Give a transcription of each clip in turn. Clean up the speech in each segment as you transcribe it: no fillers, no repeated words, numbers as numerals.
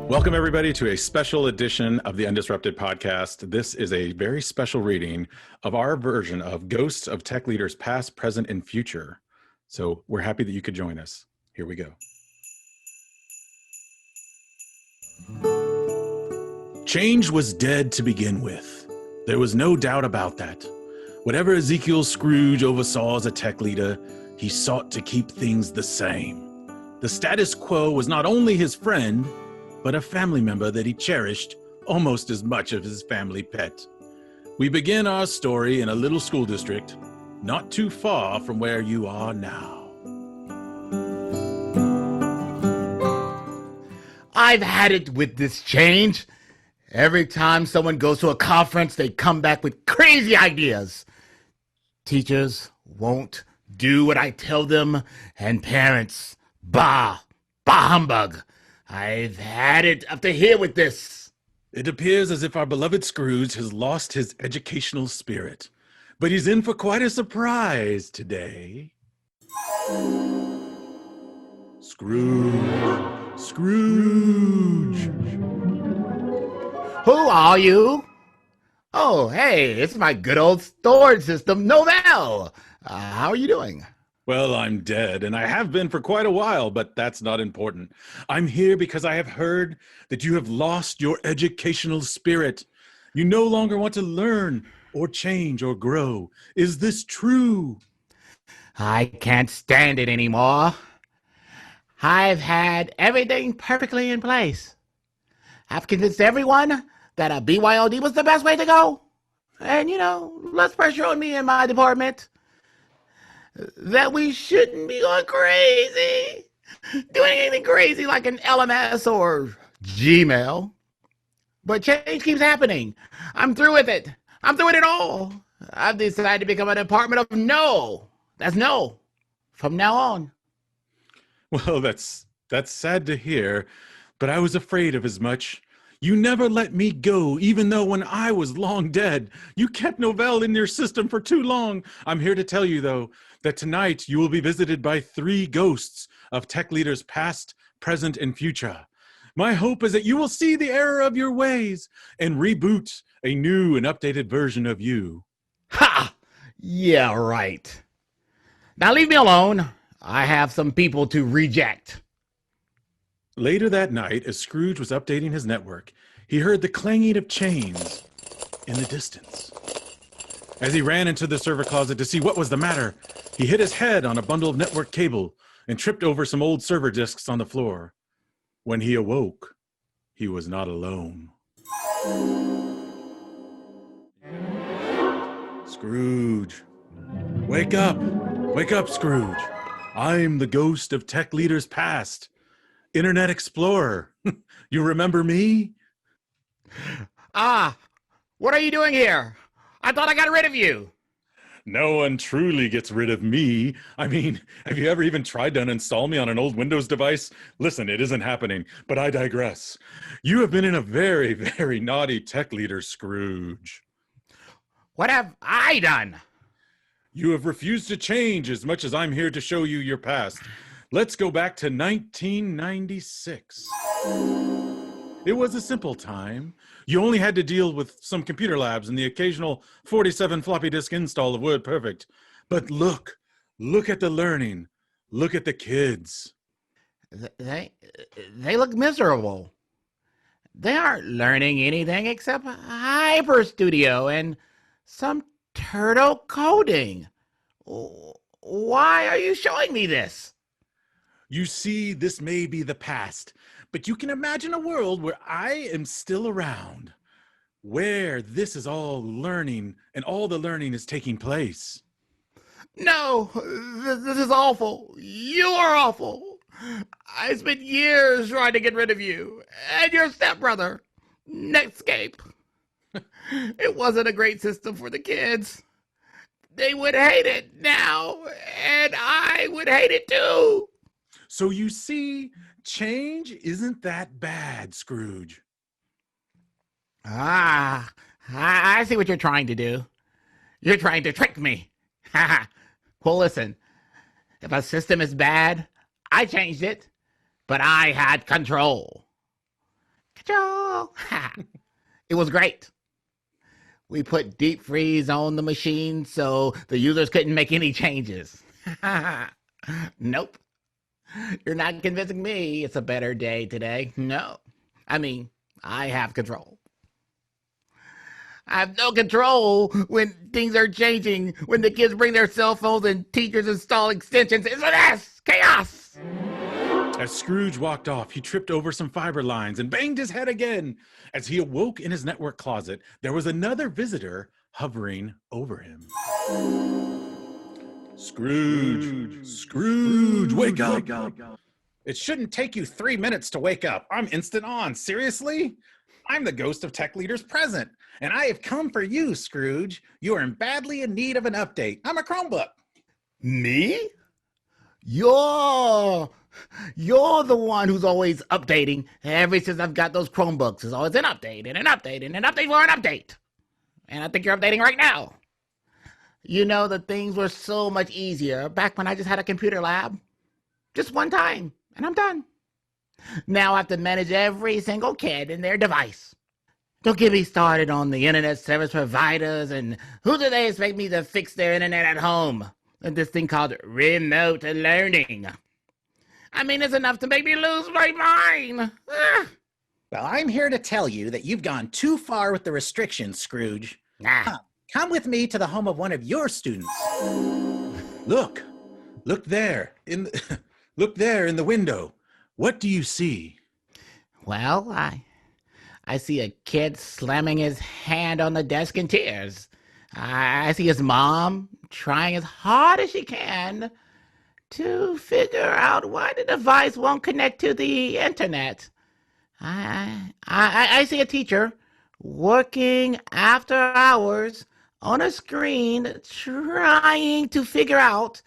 Welcome, everybody, to a special edition of the UnDisrupted podcast. This is a very special reading of our version of Ghosts of Tech Leaders Past, Present, and Future. So we're happy that you could join us. Here we go. Change was dead to begin with. There was no doubt about that. Whatever Ezekiel Scrooge oversaw as a tech leader, he sought to keep things the same. The status quo was not only his friend, but a family member that he cherished almost as much as his family pet. We begin our story in a little school district, not too far from where you are now. I've had it with this change. Every time someone goes to a conference, they come back with crazy ideas. Teachers won't do what I tell them, and parents, bah humbug. I've had it up to here with this. It appears as if our beloved Scrooge has lost his educational spirit, but he's in for quite a surprise today. Scrooge. Who are you? Oh, hey, it's my good old storage system, Novell. How are you doing? Well, I'm dead, and I have been for quite a while, but that's not important. I'm here because I have heard that you have lost your educational spirit. You no longer want to learn or change or grow. Is this true? I can't stand it anymore. I've had everything perfectly in place. I've convinced everyone that a BYOD was the best way to go. And, less pressure on me and my department. That we shouldn't be going crazy, doing anything crazy like an LMS or Gmail. But change keeps happening. I'm through with it. I'm through with it all. I've decided to become a department of no. That's no. From now on. Well, that's sad to hear, but I was afraid of as much. You never let me go, even though when I was long dead, you kept Novell in your system for too long. I'm here to tell you, though, that tonight you will be visited by 3 ghosts of tech leaders past, present, and future. My hope is that you will see the error of your ways and reboot a new and updated version of you. Ha! Yeah, right. Now leave me alone. I have some people to reject. Later that night, as Scrooge was updating his network, he heard the clanging of chains in the distance. As he ran into the server closet to see what was the matter, he hit his head on a bundle of network cable and tripped over some old server disks on the floor. When he awoke, he was not alone. Scrooge. Wake up! Wake up, Scrooge! I'm the ghost of tech leaders past. Internet Explorer. You remember me? What are you doing here? I thought I got rid of you. No one truly gets rid of me. I mean, have you ever even tried to uninstall me on an old Windows device? Listen, it isn't happening, but I digress. You have been in a very, very naughty tech leader, Scrooge. What have I done? You have refused to change as much as I'm here to show you your past. Let's go back to 1996. It was a simple time. You only had to deal with some computer labs and the occasional 47 floppy disk install of WordPerfect. But look at the learning. Look at the kids. They look miserable. They aren't learning anything except HyperStudio and some turtle coding. Why are you showing me this? You see, this may be the past, but you can imagine a world where I am still around, where this is all learning and all the learning is taking place. No, this is awful. You are awful. I spent years trying to get rid of you and your stepbrother, Netscape. It wasn't a great system for the kids. They would hate it now, and I would hate it too. So you see, change isn't that bad, Scrooge. I see what you're trying to do. You're trying to trick me. Well, listen, if a system is bad, I changed it, but I had control. Control. It was great. We put deep freeze on the machine so the users couldn't make any changes. Nope. You're not convincing me it's a better day today. No. I mean, I have control. I have no control when things are changing, when the kids bring their cell phones and teachers install extensions. It's a mess! Chaos! As Scrooge walked off, he tripped over some fiber lines and banged his head again. As he awoke in his network closet, there was another visitor hovering over him. Scrooge, wake up. It shouldn't take you 3 minutes to wake up. I'm instant on. Seriously? I'm the ghost of tech leaders present, and I have come for you, Scrooge. You are badly in need of an update. I'm a Chromebook. Me? You're the one who's always updating. Ever since I've got those Chromebooks, there's always an update and an update and an update for an update. And I think you're updating right now. You know that things were so much easier back when I just had a computer lab. Just one time, and I'm done. Now I have to manage every single kid and their device. Don't get me started on the internet service providers and who do they expect me to fix their internet at home? And this thing called remote learning. I mean, it's enough to make me lose my mind. Well, I'm here to tell you that you've gone too far with the restrictions, Scrooge. Come with me to the home of one of your students. Look there in the window. What do you see? Well, I see a kid slamming his hand on the desk in tears. I see his mom trying as hard as she can to figure out why the device won't connect to the internet. I see a teacher working after hours on a screen trying to figure out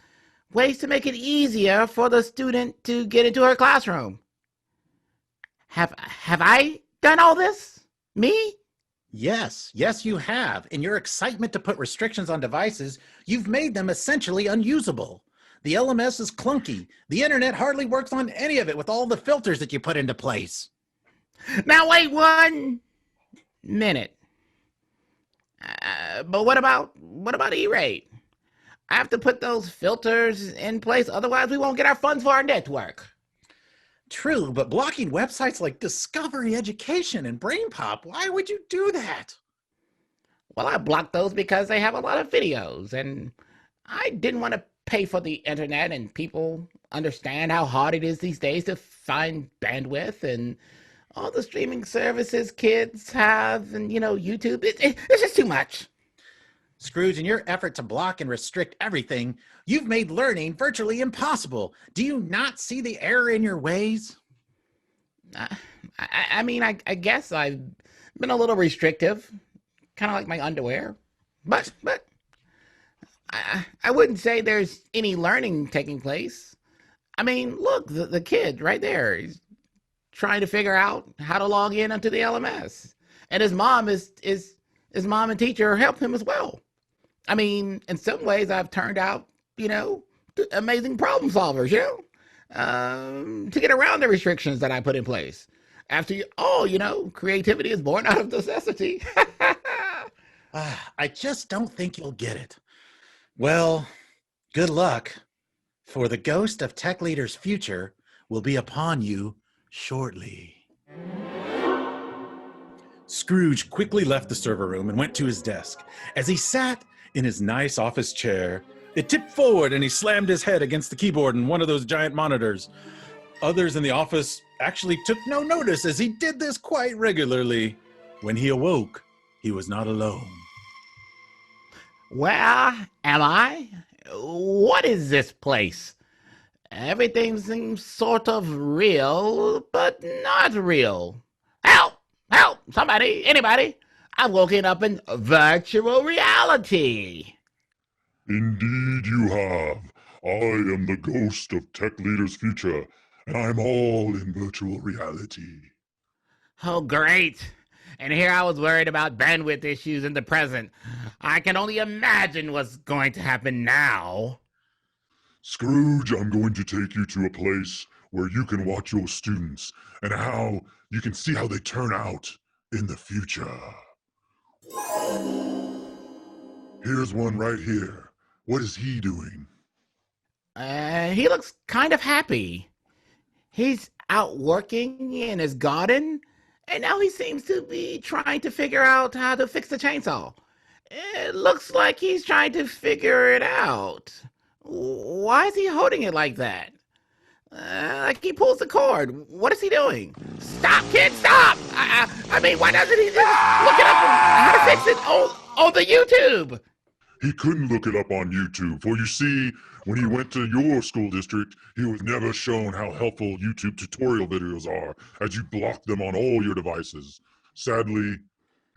ways to make it easier for the student to get into her classroom. Have I done all this? Me? Yes, you have. In your excitement to put restrictions on devices, you've made them essentially unusable. The LMS is clunky. The internet hardly works on any of it with all the filters that you put into place. Now wait 1 minute. But what about E-rate? I have to put those filters in place, otherwise we won't get our funds for our network. True, but blocking websites like Discovery Education and BrainPop, why would you do that? Well, I blocked those because they have a lot of videos, and I didn't want to pay for the internet, and people understand how hard it is these days to find bandwidth and all the streaming services kids have, and YouTube. It's just too much. Scrooge, in your effort to block and restrict everything, you've made learning virtually impossible. Do you not see the error in your ways? I guess I've been a little restrictive, kind of like my underwear, but I wouldn't say there's any learning taking place. I mean, look, the kid right there, he's trying to figure out how to log in onto the LMS, and his mom and teacher help him as well. I mean, in some ways, I've turned out, amazing problem solvers, to get around the restrictions that I put in place. After all, creativity is born out of necessity. I just don't think you'll get it. Well, good luck, for the ghost of Tech Leader's future will be upon you shortly. Scrooge quickly left the server room and went to his desk. As he sat in his nice office chair, it tipped forward and he slammed his head against the keyboard in one of those giant monitors. Others in the office actually took no notice as he did this quite regularly. When he awoke, he was not alone. Where am I? What is this place? Everything seems sort of real, but not real. Help! Help! Somebody! Anybody! I've woken up in virtual reality. Indeed you have. I am the ghost of Tech Leader's future, and I'm all in virtual reality. Oh, great. And here I was worried about bandwidth issues in the present. I can only imagine what's going to happen now. Scrooge, I'm going to take you to a place where you can watch your students and how you can see how they turn out in the future. Here's one right here. What is he doing? He looks kind of happy. He's out working in his garden, and now he seems to be trying to figure out how to fix the chainsaw. It looks like he's trying to figure it out. Why is he holding it like that? Like he pulls the cord. What is he doing? Stop, kid, stop! I mean, why doesn't he just look it up how to fix it on the YouTube? He couldn't look it up on YouTube, for you see, when he went to your school district, he was never shown how helpful YouTube tutorial videos are, as you block them on all your devices. Sadly,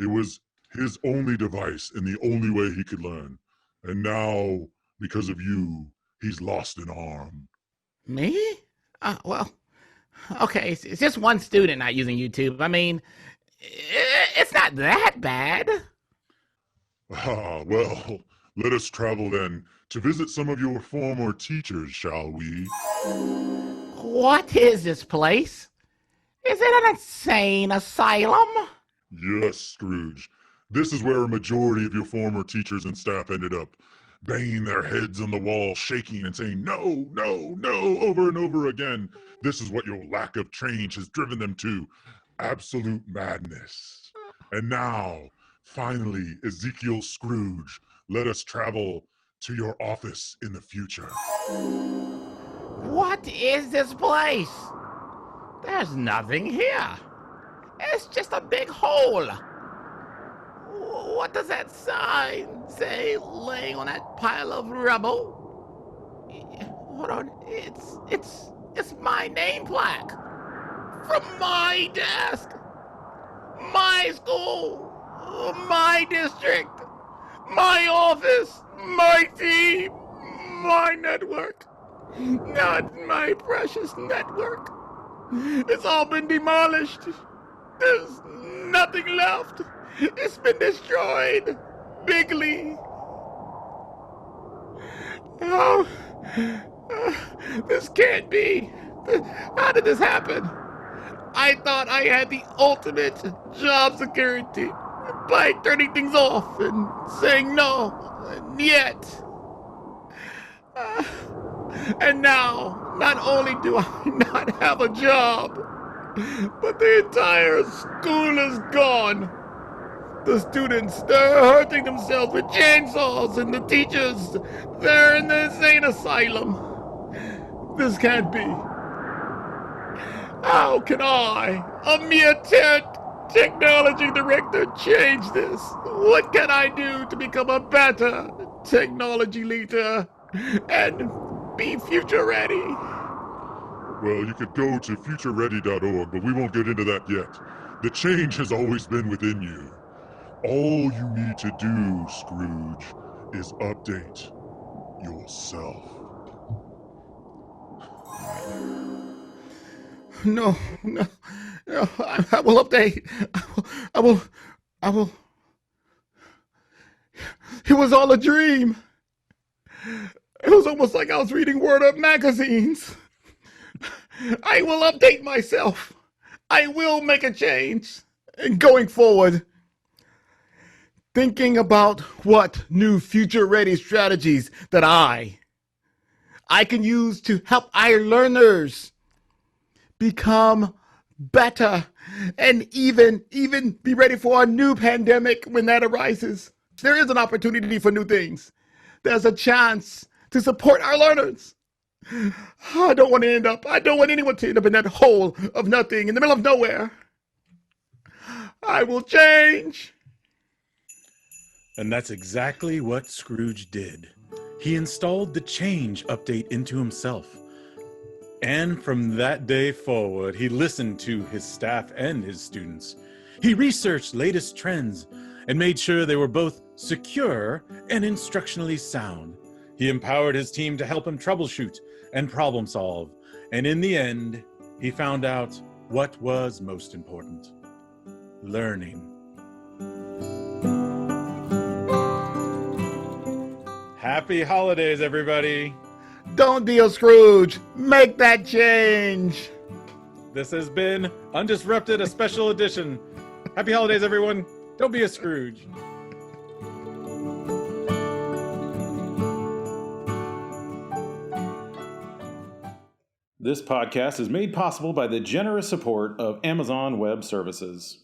it was his only device and the only way he could learn. And now, because of you, he's lost an arm. Me? Well, okay, it's just one student not using YouTube. I mean, it's not that bad. Well, let us travel then to visit some of your former teachers, shall we? What is this place? Is it an insane asylum? Yes, Scrooge. This is where a majority of your former teachers and staff ended up, banging their heads on the wall, shaking and saying, "No, no, no," over and over again. This is what your lack of change has driven them to. Absolute madness. And now, finally, Ezekiel Scrooge, let us travel to your office in the future. What is this place? There's nothing here. It's just a big hole. What does that sign say laying on that pile of rubble? Hold on, it's my name plaque from my desk, my school, my district, my office, my team, my network. Not my precious network. It's all been demolished. There's nothing left. It's been destroyed. Bigly. Oh, this can't be. How did this happen? I thought I had the ultimate job security by turning things off and saying no, and yet. And now, not only do I not have a job, but the entire school is gone. The students, they're hurting themselves with chainsaws, and the teachers, they're in the insane asylum. This can't be. How can I, a mere technology director, change this? What can I do to become a better technology leader and be future ready? Well, you could go to futureready.org, but we won't get into that yet. The change has always been within you. All you need to do, Scrooge, is update yourself. No, I will update. I will. It was all a dream. It was almost like I was reading Word Up magazines. I will update myself. I will make a change. And going forward, thinking about what new future-ready strategies that I can use to help our learners become better and even be ready for a new pandemic when that arises. There is an opportunity for new things. There's a chance to support our learners. I don't want anyone to end up in that hole of nothing in the middle of nowhere. I will change. And that's exactly what Scrooge did. He installed the change update into himself. And from that day forward, he listened to his staff and his students. He researched latest trends and made sure they were both secure and instructionally sound. He empowered his team to help him troubleshoot and problem solve. And in the end, he found out what was most important: learning. Happy holidays, everybody. Don't be a Scrooge. Make that change. This has been UnDisrupted, a special edition. Happy holidays, everyone. Don't be a Scrooge. This podcast is made possible by the generous support of Amazon Web Services.